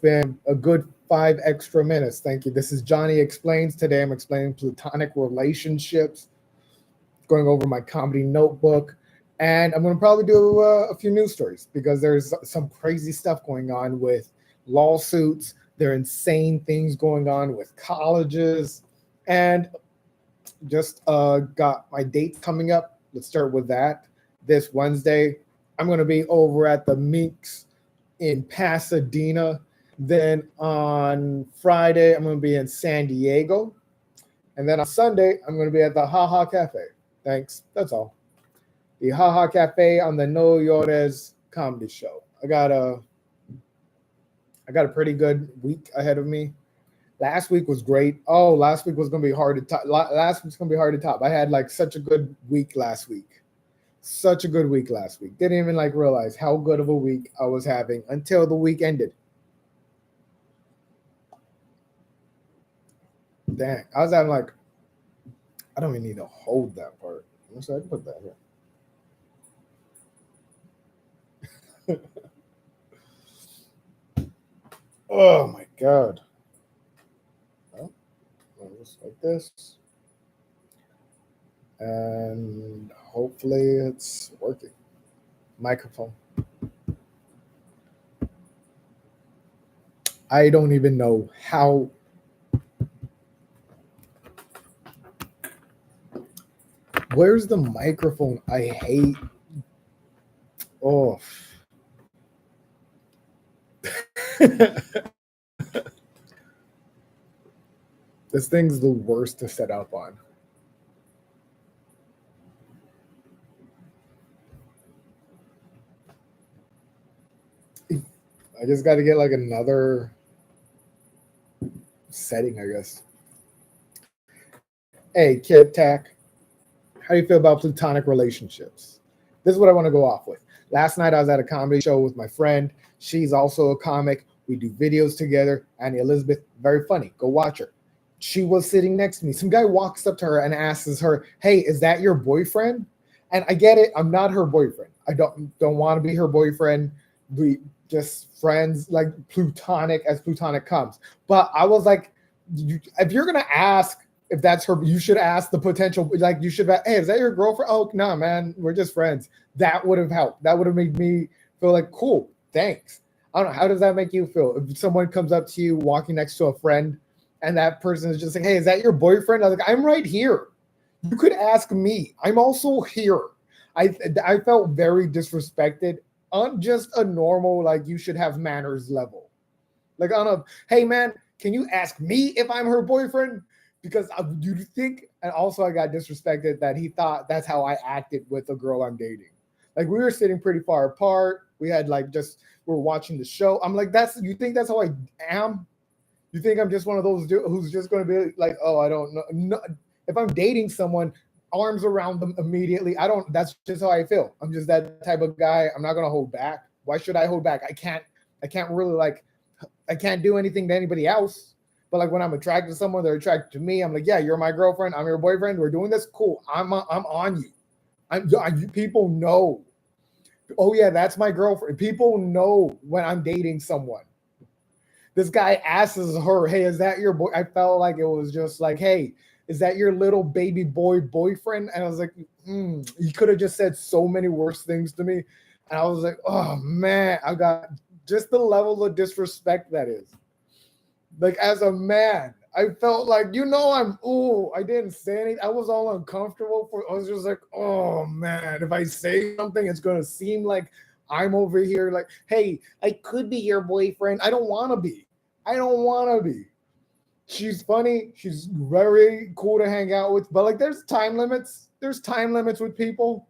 been a good 5 extra minutes. Thank you. This is Johnny Explains. Today I'm explaining platonic relationships, going over my comedy notebook, and I'm going to probably do a few news stories because there's some crazy stuff going on with lawsuits. There are insane things going on with colleges, and just got my dates coming up. Let's start with that. This Wednesday, I'm going to be over at the Mixx in Pasadena. Then on Friday, I'm going to be in San Diego. And then on Sunday, I'm going to be at the Haha Cafe. Thanks. That's all. The Haha Cafe on the No Llores comedy show. I got a pretty good week ahead of me. Last week was great. Oh, last week was going to be hard to top. Last week's going to be hard to top. I had like such a good week last week. Such a good week last week. Didn't even like realize how good of a week I was having until the week ended. Dang, I was having like, I don't even need to hold that part. So I can put that here. Oh my God. Well, just like this. And hopefully it's working. Microphone. I don't even know how. Where's the microphone? I hate. Oh. This thing's the worst to set up on. I just got to get like another setting, I guess. Hey, Kid Tack, how do you feel about platonic relationships? This is what I want to go off with. Last night I was at a comedy show with my friend. She's also a comic. We do videos together. Annie Elizabeth, very funny. Go watch her. She was sitting next to me. Some guy walks up to her and asks her, "Hey, is that your boyfriend?" And I get it. I'm not her boyfriend. I don't want to be her boyfriend. We just friends, like platonic as platonic comes. But I was like, if you're gonna ask if that's her, you should ask the potential. Like you should, hey, is that your girlfriend? Oh no, man, we're just friends. That would have helped. That would have made me feel like cool. Thanks. I don't know. How does that make you feel if someone comes up to you walking next to a friend and that person is just like, "Hey, is that your boyfriend?" I was like, "I'm right here. You could ask me. I'm also here." I felt very disrespected on just a normal, like you should have manners level. Like on a, hey man, can you ask me if I'm her boyfriend? Because you think, and also I got disrespected that he thought that's how I acted with a girl I'm dating. Like we were sitting pretty far apart. We had like just we were watching the show. I'm like, that's you think that's how I am? You think I'm just one of those who's just going to be like, oh, I don't know. No, if I'm dating someone, arms around them immediately. I don't. That's just how I feel. I'm just that type of guy. I'm not going to hold back. Why should I hold back? I can't. I can't really like. I can't do anything to anybody else. But like when I'm attracted to someone, they're attracted to me. I'm like, yeah, you're my girlfriend. I'm your boyfriend. We're doing this. Cool. I'm on you. People know. Oh yeah, that's my girlfriend. People know when I'm dating someone. This guy asks her, "Hey, is that your boy?" I felt like it was just like, "Hey, is that your little baby boy boyfriend?" And I was like, he could have just said so many worse things to me. And I was like, oh man, I got just the level of disrespect that is. Like as a man, I felt like, I didn't say anything. I was all uncomfortable I was just like, oh man, if I say something, it's gonna seem like I'm over here like, hey, I could be your boyfriend. I don't wanna be. I don't wanna be. She's funny. She's very cool to hang out with. But like there's time limits. There's time limits with people.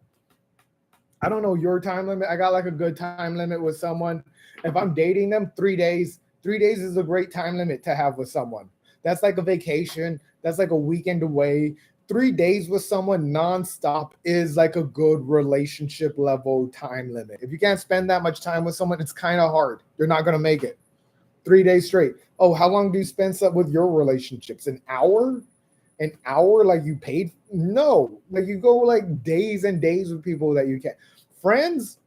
I don't know your time limit. I got like a good time limit with someone. If I'm dating them, 3 days. 3 days is a great time limit to have with someone. That's like a vacation. That's like a weekend away. 3 days with someone nonstop is like a good relationship level time limit. If you can't spend that much time with someone, it's kind of hard. You're not going to make it. 3 days straight. Oh, how long do you spend with your relationships? An hour? An hour like you paid? No. Like you go like days and days with people that you can't. Friends,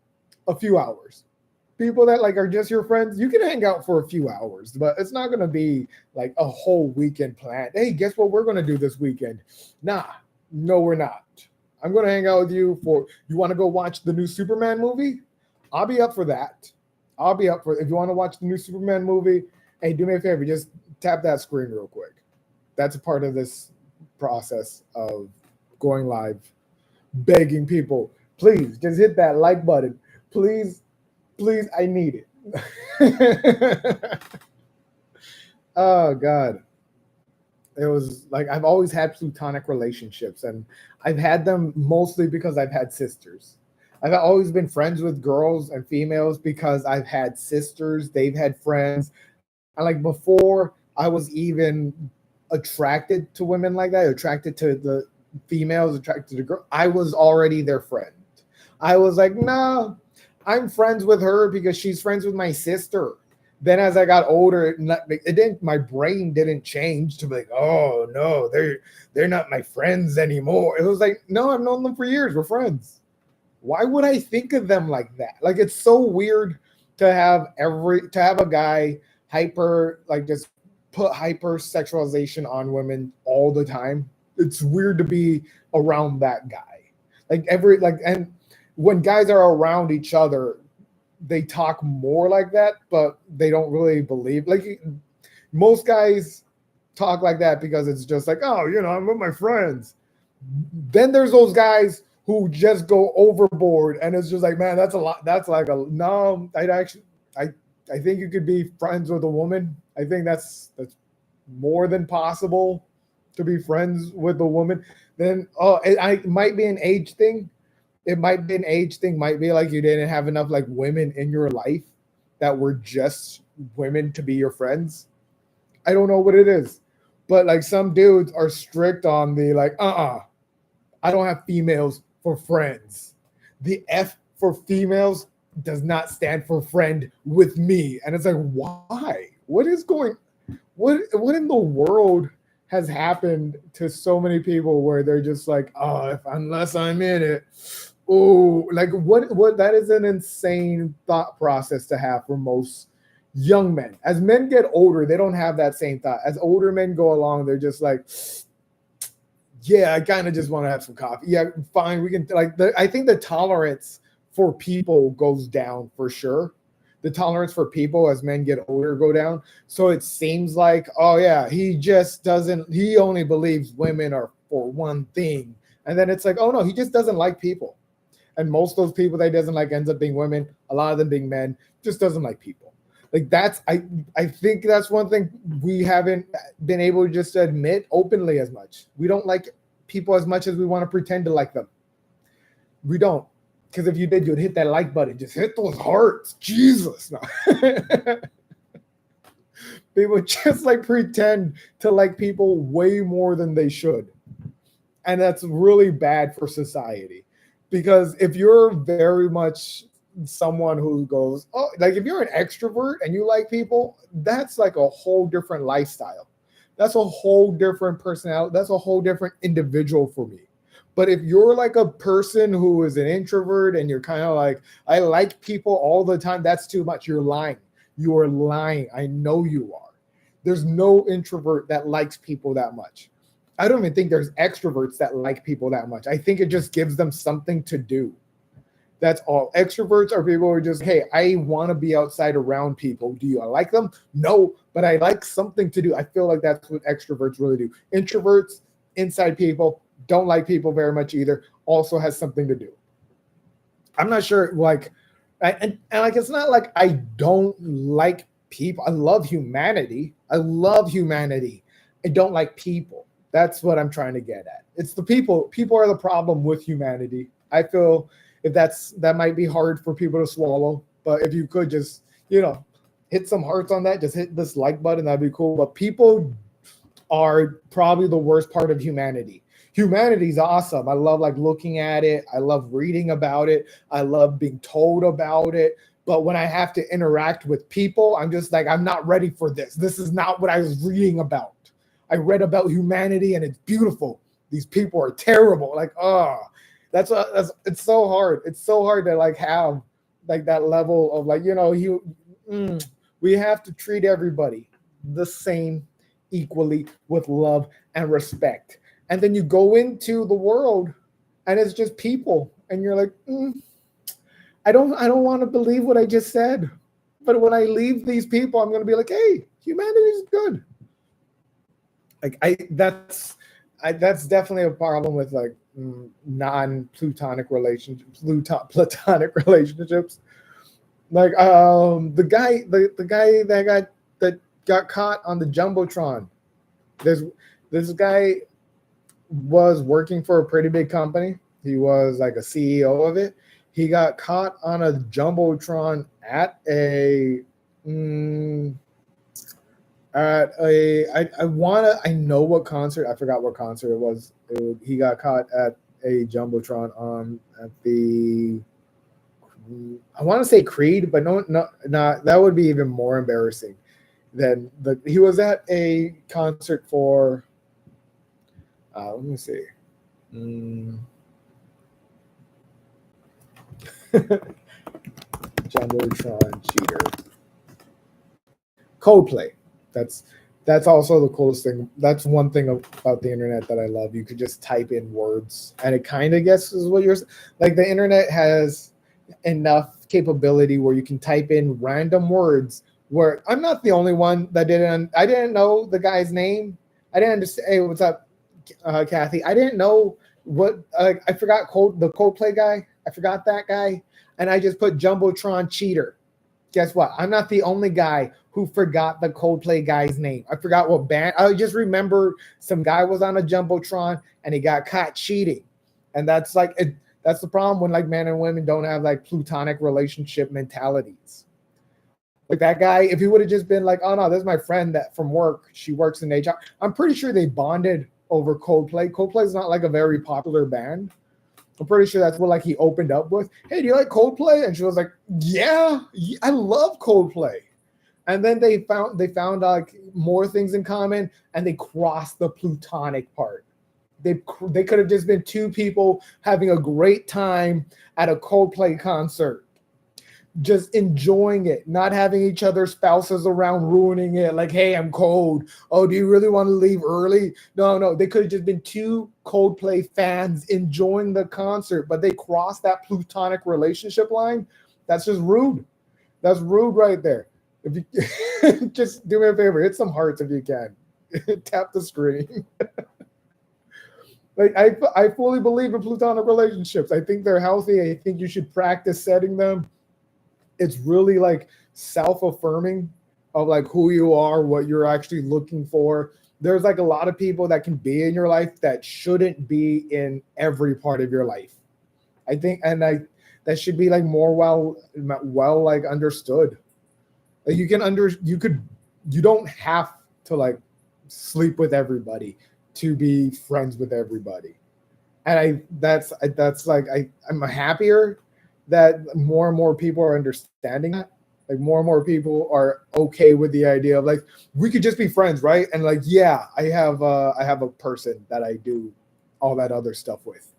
a few hours. People that like are just your friends, you can hang out for a few hours, but it's not gonna be like a whole weekend plan. Hey, guess what we're gonna do this weekend? Nah, no, we're not. I'm gonna hang out with you for you want to go watch the new Superman movie? I'll be up for that. I'll be up for if you want to watch the new Superman movie. Hey, do me a favor, just tap that screen real quick. That's a part of this process of going live, begging people, please just hit that like button. Please, please, I need it. Oh God. It was like I've always had platonic relationships, and I've had them mostly because I've had sisters. I've always been friends with girls and females because I've had sisters, they've had friends. And like before I was even attracted to women like that, attracted to the females, attracted to the girl, I was already their friend. I was like, nah, I'm friends with her because she's friends with my sister. Then as I got older, it didn't. My brain didn't change to be like, oh no, they're not my friends anymore. It was like, no, I've known them for years. We're friends. Why would I think of them like that? Like it's so weird to have a guy hyper like just put hyper sexualization on women all the time. It's weird to be around that guy. And when guys are around each other, they talk more like that, but they don't really believe. Like most guys talk like that because it's just like, oh, I'm with my friends. Then there's those guys who just go overboard, and it's just like, man, that's a lot. That's like a no. I think you could be friends with a woman. I think that's more than possible to be friends with a woman. Then it might be an age thing. It might be an age thing, might be like you didn't have enough like women in your life that were just women to be your friends. I don't know what it is. But like some dudes are strict on the like, I don't have females for friends. The F for females does not stand for friend with me. And it's like, why? What in the world has happened to so many people where they're just like, unless I'm in it. Oh, like what that is an insane thought process to have for most young men. As men get older, they don't have that same thought. As older men go along, they're just like, yeah, I kind of just want to have some coffee. Yeah, fine. We can I think the tolerance for people goes down for sure. The tolerance for people as men get older go down. So it seems like, oh yeah, he only believes women are for one thing. And then it's like, oh no, he just doesn't like people. And most of those people that he doesn't like ends up being women, a lot of them being men, just doesn't like people. Like I think that's one thing we haven't been able to just admit openly as much. We don't like people as much as we want to pretend to like them. We don't. Because if you did, you'd hit that like button. Just hit those hearts. Jesus. No. People just like pretend to like people way more than they should. And that's really bad for society. Because if you're very much someone who goes, like if you're an extrovert and you like people, that's like a whole different lifestyle. That's a whole different personality. That's a whole different individual for me. But if you're like a person who is an introvert and you're kind of like, I like people all the time, that's too much. You're lying. You are lying. I know you are. There's no introvert that likes people that much. I don't even think there's extroverts that like people that much. I think it just gives them something to do. That's all. Extroverts are people who are just, hey, I want to be outside around people. Do you like them? No, but I like something to do. I feel like that's what extroverts really do. Introverts, inside people, don't like people very much either. Also has something to do. I'm not sure, like, and like it's not like I don't like people. I love humanity. I don't like people. That's what I'm trying to get at. It's the people. People are the problem with humanity. I feel that might be hard for people to swallow, but if you could just, hit some hearts on that, just hit this like button, that'd be cool. But people are probably the worst part of humanity. Humanity's awesome. I love like looking at it. I love reading about it. I love being told about it. But when I have to interact with people, I'm just like, I'm not ready for this. This is not what I was reading about. I read about humanity and it's beautiful. These people are terrible. Like, it's so hard. It's so hard to like have like that level of like, we have to treat everybody the same, equally, with love and respect. And then you go into the world and it's just people and you're like, I don't want to believe what I just said. But when I leave these people, I'm going to be like, hey, humanity is good. Like that's definitely a problem with like non-plutonic relationships, platonic relationships. Like the guy that got caught on the jumbotron. There's this guy was working for a pretty big company. He was like a CEO of it. He got caught on a jumbotron mm, I know what concert. I forgot what concert it was. He got caught at a jumbotron at the. I want to say Creed, but no, not that would be even more embarrassing than he was at a concert for. Let me see. Jumbotron cheater. Coldplay. That's also the coolest thing. That's one thing about the internet that I love. You could just type in words, and it kind of guesses what you're like. The internet has enough capability where you can type in random words. Where I'm not the only one that didn't. I didn't know the guy's name. I didn't understand. Hey, what's up, Kathy? I didn't know what. I forgot the Coldplay guy. I forgot that guy, and I just put Jumbotron cheater. Guess what? I'm not the only guy who forgot the Coldplay guy's name. I forgot what band. I just remember some guy was on a jumbotron and he got caught cheating, and that's like that's the problem when like men and women don't have like plutonic relationship mentalities. Like that guy, if he would have just been like, "Oh no, this is my friend that from work. She works in HR." I'm pretty sure they bonded over Coldplay. Coldplay is not like a very popular band. I'm pretty sure that's what like he opened up with. Hey, do you like Coldplay? And she was like, yeah, I love Coldplay. And then they found like more things in common, and they crossed the plutonic part. They could have just been two people having a great time at a Coldplay concert, just enjoying it, not having each other's spouses around ruining it. Like, hey, I'm cold. Oh, do you really want to leave early? No. They could have just been two Coldplay fans enjoying the concert, but they crossed that plutonic relationship line. That's just rude. That's rude right there. If you just do me a favor, hit some hearts if you can. Tap the screen. Like I fully believe in plutonic relationships. I think they're healthy. I think you should practice setting them. It's really like self-affirming of like who you are, what you're actually looking for. There's like a lot of people that can be in your life that shouldn't be in every part of your life. I think, and that should be like more well like understood. Like you don't have to like sleep with everybody to be friends with everybody. And I'm happier that more and more people are understanding that. Like more and more people are okay with the idea of like we could just be friends, right? And like, yeah, I have a person that I do all that other stuff with,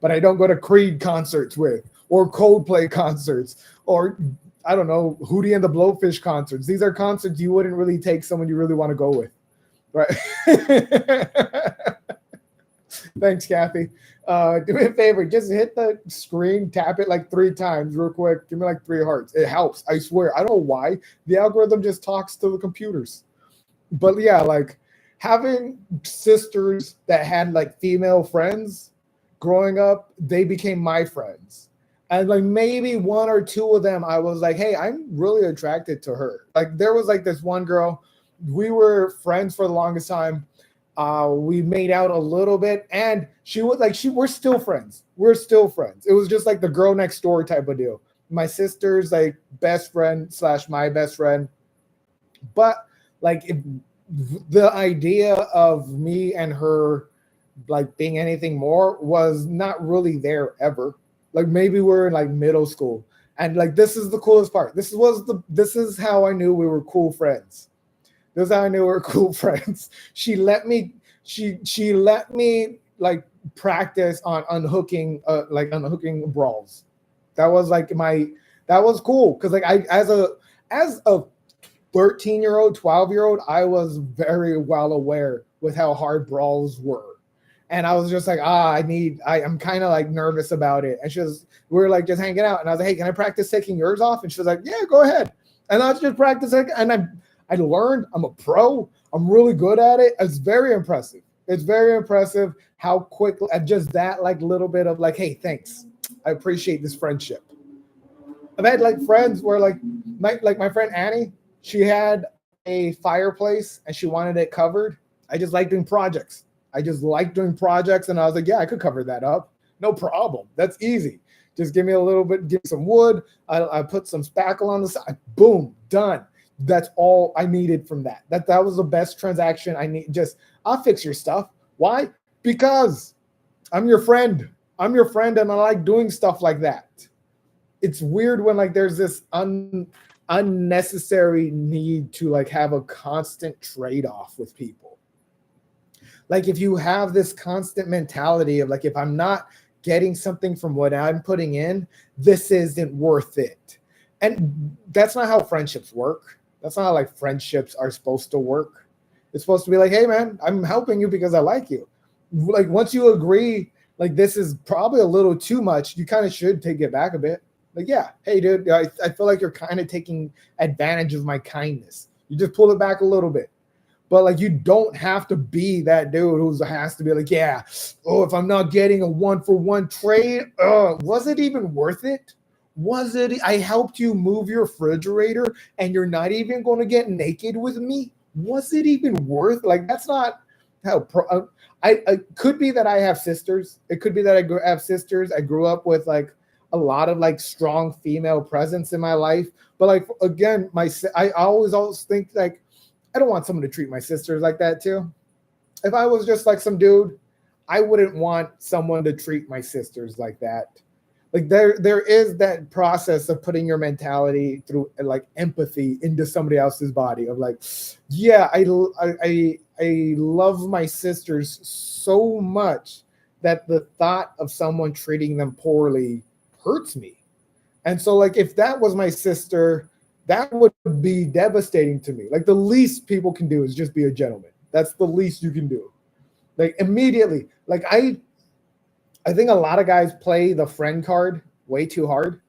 but I don't go to Creed concerts with, or Coldplay concerts, or I don't know, Hootie and the Blowfish concerts. These are concerts you wouldn't really take someone you really want to go with, right? Thanks, Kathy. Do me a favor, just hit the screen, tap it like 3 times real quick. Give me like 3 hearts. It helps. I swear. I don't know why. The algorithm just talks to the computers. But yeah, like having sisters that had like female friends growing up, they became my friends. And like maybe 1 or 2 of them, I was like, hey, I'm really attracted to her. Like there was like this one girl, we were friends for the longest time. We made out a little bit, and she was like, we're still friends. We're still friends. It was just like the girl next door type of deal. My sister's like best friend / my best friend. But like the idea of me and her like being anything more was not really there ever. Like maybe we're in like middle school. And like this is the coolest part. This is how I knew we were cool friends. This is how I knew we were cool friends. She let me like practice on unhooking brawls. That That was cool because like I as a 13-year-old, 12-year-old, I was very well aware with how hard brawls were. And I was just like, I'm kind of like nervous about it. And we were like just hanging out. And I was like, hey, can I practice taking yours off? And she was like, yeah, go ahead. And I was just practicing. And I learned, I'm a pro. I'm really good at it. It's very impressive. It's very impressive how quickly, just that like little bit of like, hey, thanks. I appreciate this friendship. I've had like friends where like my friend Annie, she had a fireplace and she wanted it covered. I just like doing projects. I just like doing projects. And I was like, yeah, I could cover that up. No problem. That's easy. Just give me a little bit, give me some wood. I put some spackle on the side. Boom, done. That's all I needed from that. That was the best transaction I need. Just, I'll fix your stuff. Why? Because I'm your friend. I'm your friend and I like doing stuff like that. It's weird when like there's this unnecessary need to like have a constant trade-off with people. Like if you have this constant mentality of like, if I'm not getting something from what I'm putting in, this isn't worth it. And that's not how friendships work. That's not how like friendships are supposed to work. It's supposed to be like, hey man, I'm helping you because I like you. Like once you agree, like this is probably a little too much, you kind of should take it back a bit. Like, yeah, hey dude, I feel like you're kind of taking advantage of my kindness. You just pull it back a little bit. But like you don't have to be that dude who has to be like, yeah, oh, if I'm not getting a 1-for-1 trade, was it even worth it? Was it? I helped you move your refrigerator and you're not even going to get naked with me? Was it even worth? Like that's not how. I could be that I have sisters. It could be that I have sisters. I grew up with like a lot of like strong female presence in my life. But like again, I always think like I don't want someone to treat my sisters like that too. If I was just like some dude, I wouldn't want someone to treat my sisters like that. Like there is that process of putting your mentality through like empathy into somebody else's body of like, yeah, I love my sisters so much that the thought of someone treating them poorly hurts me. And so like if that was my sister, that would be devastating to me. Like the least people can do is just be a gentleman. That's the least you can do. Like immediately, like I think a lot of guys play the friend card way too hard.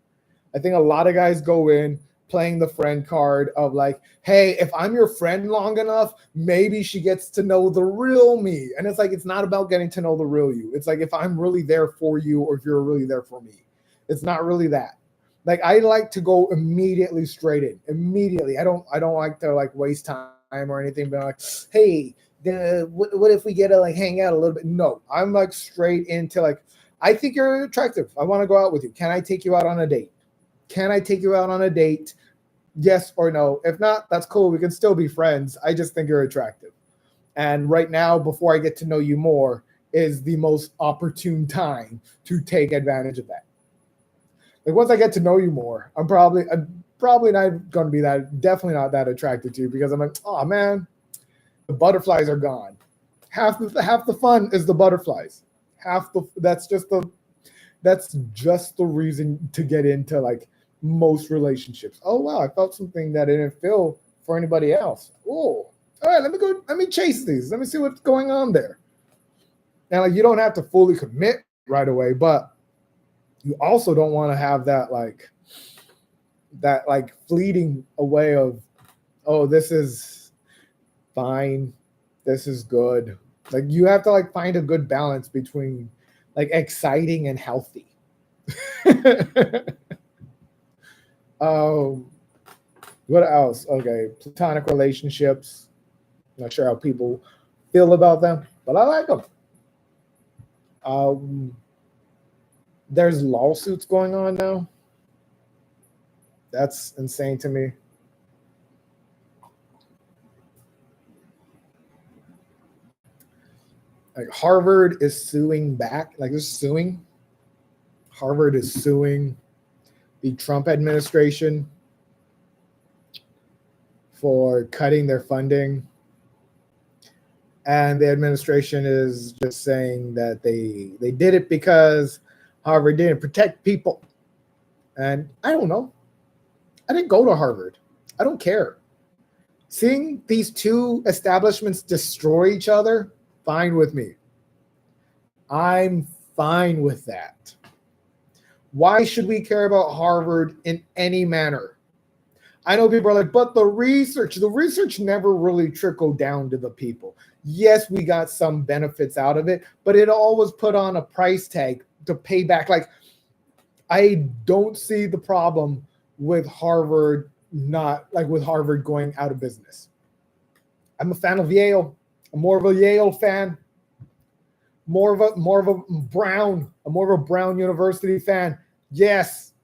I think a lot of guys go in playing the friend card of like, hey, if I'm your friend long enough, maybe she gets to know the real me. And it's like, it's not about getting to know the real you. It's like if I'm really there for you or if you're really there for me. It's not really that. Like I like to go immediately straight in. Immediately. I don't like to like waste time or anything, but like, hey, what if we get to like hang out a little bit? No, I'm like straight into like, I think you're attractive. I want to go out with you. Can I take you out on a date? Can I take you out on a date? Yes or no. If not, that's cool. We can still be friends. I just think you're attractive. And right now, before I get to know you more, is the most opportune time to take advantage of that. Like once I get to know you more, I'm probably not going to be definitely not that attracted to you because I'm like, oh man, the butterflies are gone. Half the fun is the butterflies. That's just the reason to get into like most relationships. Oh wow, I felt something that I didn't feel for anybody else. Oh, all right, let me chase these. Let me see what's going on there. Now, like you don't have to fully commit right away, but you also don't want to have that fleeting away of, oh, this is fine, this is good. Like you have to like find a good balance between like exciting and healthy. What else? Okay, platonic relationships. Not sure how people feel about them, but I like them. There's lawsuits going on now. That's insane to me. Like Harvard is suing back. Like they're suing. Harvard is suing the Trump administration for cutting their funding. And the administration is just saying that they did it because Harvard didn't protect people. And I don't know. I didn't go to Harvard. I don't care. Seeing these two establishments destroy each other, fine with me. I'm fine with that. Why should we care about Harvard in any manner? I know people are like, but the research never really trickled down to the people. Yes, we got some benefits out of it, but it always put on a price tag to pay back. Like, I don't see the problem with Harvard with Harvard going out of business. I'm a fan of Yale. I'm more of a Yale fan. More of a Brown University fan. Yes.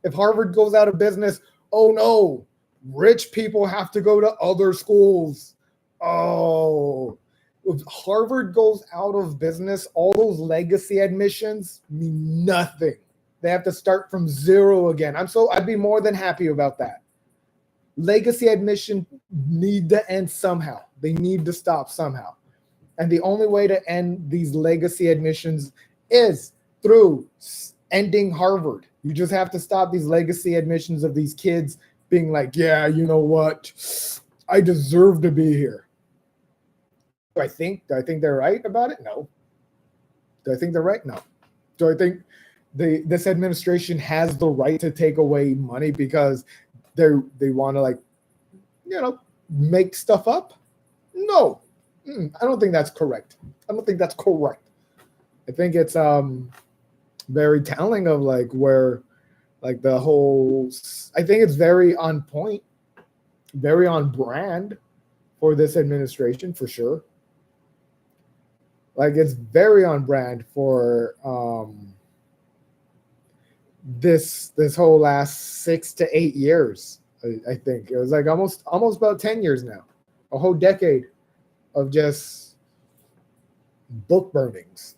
If Harvard goes out of business, oh no, rich people have to go to other schools. Oh, if Harvard goes out of business, all those legacy admissions mean nothing. They have to start from zero again. I'd be more than happy about that. Legacy admission need to end somehow. They need to stop somehow. And the only way to end these legacy admissions is through ending Harvard. You just have to stop these legacy admissions of these kids being like, yeah, you know what? I deserve to be here. Do I think they're right about it? No. Do I think they're right? No. Do I think this administration has the right to take away money because they want to make stuff up? No. I don't think that's correct. I think it's very telling of where the whole, I think it's very on point, very on brand for this administration for sure. It's very on brand for this whole last 6 to 8 years. I think it was almost about 10 years now, a whole decade of just book burnings,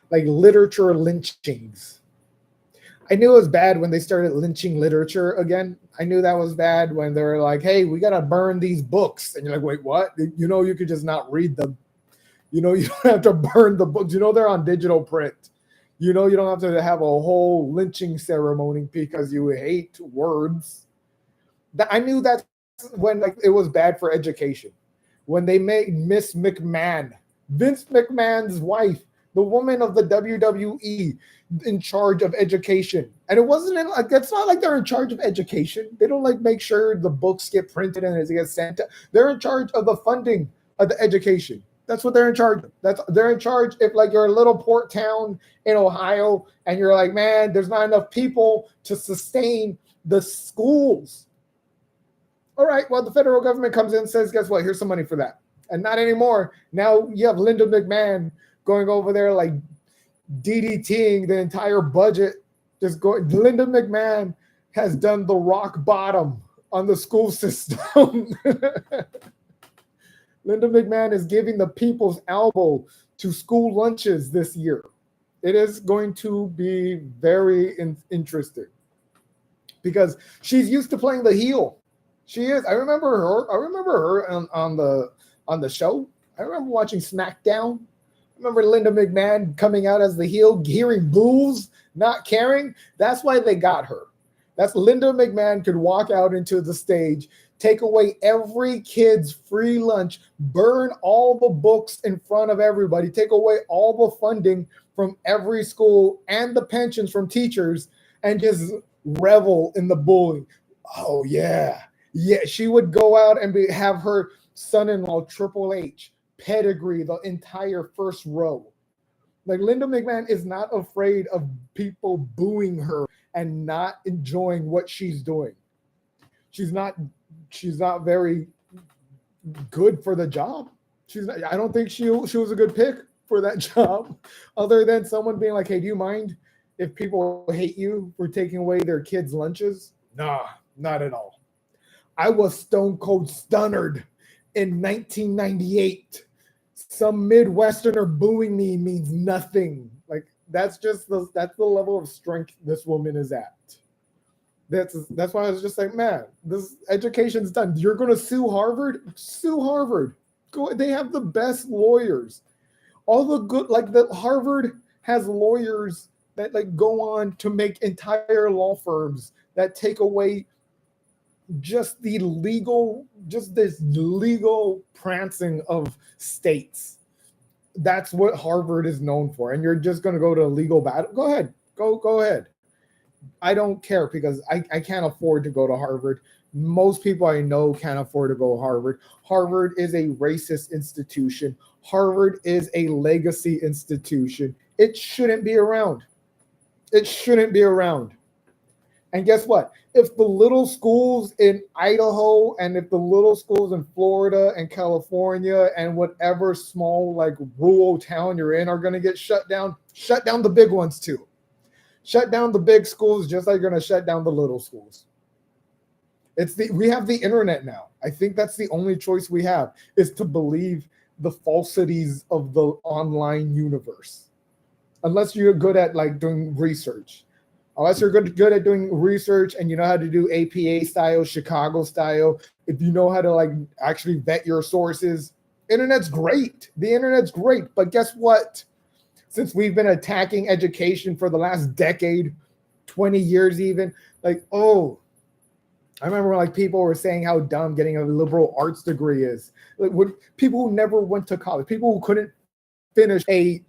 literature lynchings. I knew it was bad when they started lynching literature again. I knew that was bad when they were like, hey, we got to burn these books. And you're like, wait, what? You could just not read them. You don't have to burn the books. They're on digital print. You don't have to have a whole lynching ceremony because you hate words. I knew that's when it was bad for education. When they made Miss McMahon, Vince McMahon's wife, the woman of the WWE, in charge of education. And it wasn't it's not like they're in charge of education. They don't make sure the books get printed and it gets sent to. They're in charge of the funding of the education. That's what they're in charge of. They're in charge if you're a little port town in Ohio and you're like, man, there's not enough people to sustain the schools. All right, well, the federal government comes in and says, guess what? Here's some money for that. And not anymore. Now you have Linda McMahon going over there DDTing the entire budget. Linda McMahon has done the rock bottom on the school system. Linda McMahon is giving the people's elbow to school lunches this year. It is going to be very interesting because she's used to playing the heel. She is. I remember her on the show. I remember watching SmackDown. I remember Linda McMahon coming out as the heel, hearing boos, not caring. That's why they got her. That's Linda McMahon could walk out into the stage, take away every kid's free lunch, burn all the books in front of everybody, take away all the funding from every school and the pensions from teachers, and just revel in the bullying. Oh, yeah. Yeah, she would go out and have her son-in-law, Triple H, pedigree the entire first row. Linda McMahon is not afraid of people booing her and not enjoying what she's doing. She's not very good for the job. I don't think she was a good pick for that job, other than someone being like, hey, do you mind if people hate you for taking away their kids' lunches? Nah, not at all. I was stone cold stunnered in 1998. Some Midwesterner booing me means nothing. That's the level of strength this woman is at. That's why I was just like, man, this education's done. You're going to sue Harvard? Sue Harvard. They have the best lawyers. All the good, Harvard has lawyers that go on to make entire law firms that take away just this legal prancing of states. That's what Harvard is known for. And you're just going to go to a legal battle. Go ahead. Go ahead. I don't care because I can't afford to go to Harvard. Most people I know can't afford to go to Harvard. Harvard is a racist institution. Harvard is a legacy institution. It shouldn't be around. It shouldn't be around. And guess what? If the little schools in Idaho and if the little schools in Florida and California and whatever small like rural town you're in are going to get shut down the big ones too. Shut down the big schools just like you're going to shut down the little schools. We have the internet now. I think that's the only choice we have is to believe the falsities of the online universe. Unless you're good at like doing research. Unless you're good at doing research and you know how to do APA style, Chicago style, if you know how to like actually vet your sources, internet's great. The internet's great. But guess what? Since we've been attacking education for the last decade, 20 years even, like, I remember like people were saying how dumb getting a liberal arts degree is. Like people who never went to college, people who couldn't finish a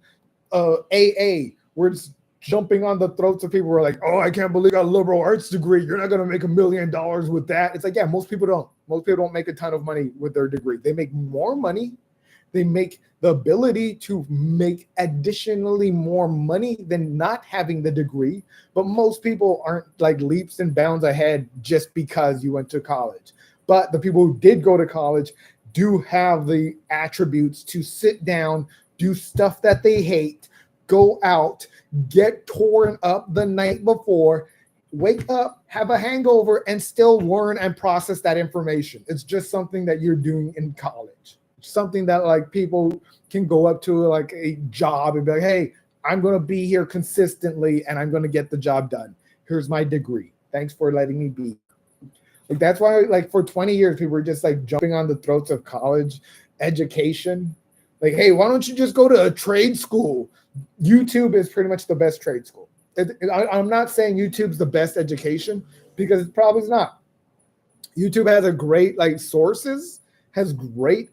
AA were just jumping on the throats of people who are like, I can't believe you got a liberal arts degree. You're not going to make $1 million with that. It's like, yeah, most people don't. Most people don't make a ton of money with their degree. They make more money. They make the ability to make additionally more money than not having the degree. But most people aren't like leaps and bounds ahead just because you went to college. But the people who did go to college do have the attributes to sit down, do stuff that they hate, go out, get torn up the night before, wake up, have a hangover, and still learn and process that information. It's just something that you're doing in college. Something that like people can go up to like a job and be like, hey, I'm going to be here consistently and I'm going to get the job done. Here's my degree. Thanks for letting me be. Like that's why like for 20 years, people were just like jumping on the throats of college education. Like, hey, why don't you just go to a trade school? YouTube is pretty much the best trade school. I'm not saying YouTube's the best education because it probably is not. YouTube has a great like sources, has great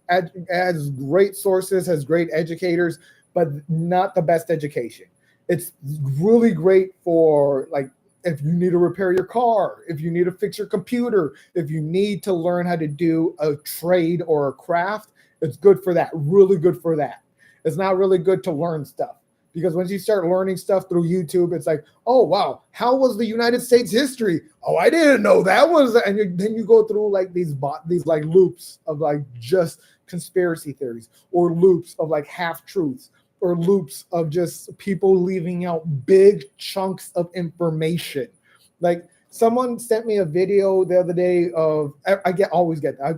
sources, has great educators, but not the best education. It's really great for like if you need to repair your car, if you need to fix your computer, if you need to learn how to do a trade or a craft, it's good for that, really good for that. It's not really good to learn stuff. Because once you start learning stuff through YouTube, it's like, oh, wow, how was the United States history? Oh, I didn't know that was. And then you go through like these like loops of like just conspiracy theories or loops of like half truths or loops of just people leaving out big chunks of information. Like someone sent me a video the other day of,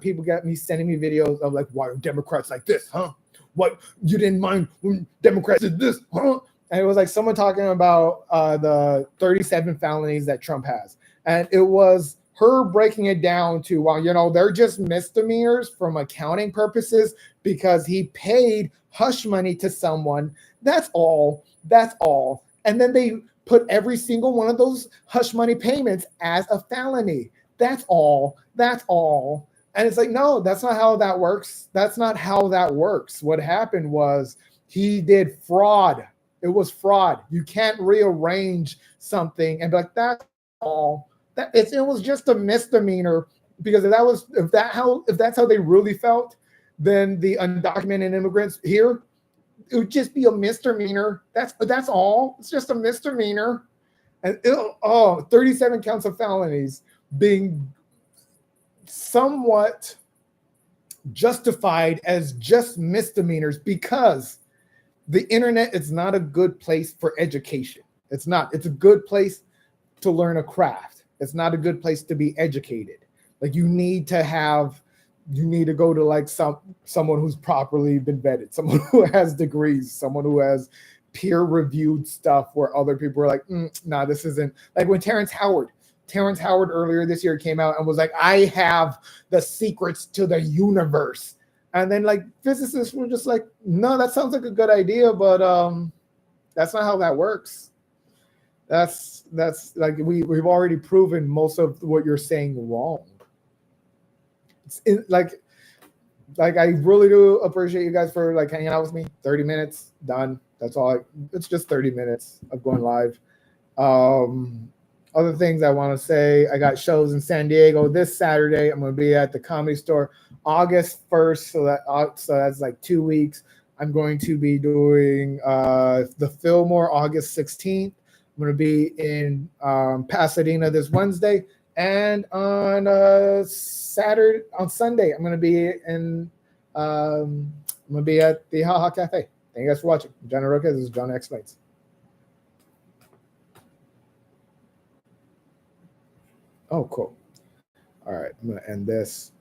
people get me sending me videos of like, why are Democrats like this, huh? What, you didn't mind when Democrats did this, huh? And it was like someone talking about the 37 felonies that Trump has. And it was her breaking it down to, well, they're just misdemeanors from accounting purposes because he paid hush money to someone. That's all. That's all. And then they put every single one of those hush money payments as a felony. That's all. That's all. And it's like, no, that's not how that works. That's not how that works. What happened was he did fraud. It was fraud. You can't rearrange something and be like, that's all. It was just a misdemeanor, because if that's how they really felt, then the undocumented immigrants here, it would just be a misdemeanor. That's all. It's just a misdemeanor. And 37 counts of felonies being somewhat justified as just misdemeanors because the internet is not a good place for education. It's not. It's a good place to learn a craft. It's not a good place to be educated. Like you need to go to like someone who's properly been vetted, someone who has degrees, someone who has peer-reviewed stuff where other people are like, nah, this isn't. Like when Terrence Howard earlier this year came out and was like, I have the secrets to the universe. And then like physicists were just like, no, that sounds like a good idea, but that's not how that works. That's like we've already proven most of what you're saying wrong. Like I really do appreciate you guys for like hanging out with me. 30 minutes done. That's all. It's just 30 minutes of going live. Other things I want to say, I got shows in San Diego this Saturday. I'm going to be at the Comedy Store August 1st, so that's like 2 weeks. I'm going to be doing the Fillmore August 16th. I'm going to be in Pasadena this Wednesday, and on Sunday, I'm going to be in I'm going to be at the Haha Cafe. Thank you guys for watching. Johnny Roque, this is John Explains. Oh, cool. All right, I'm going to end this.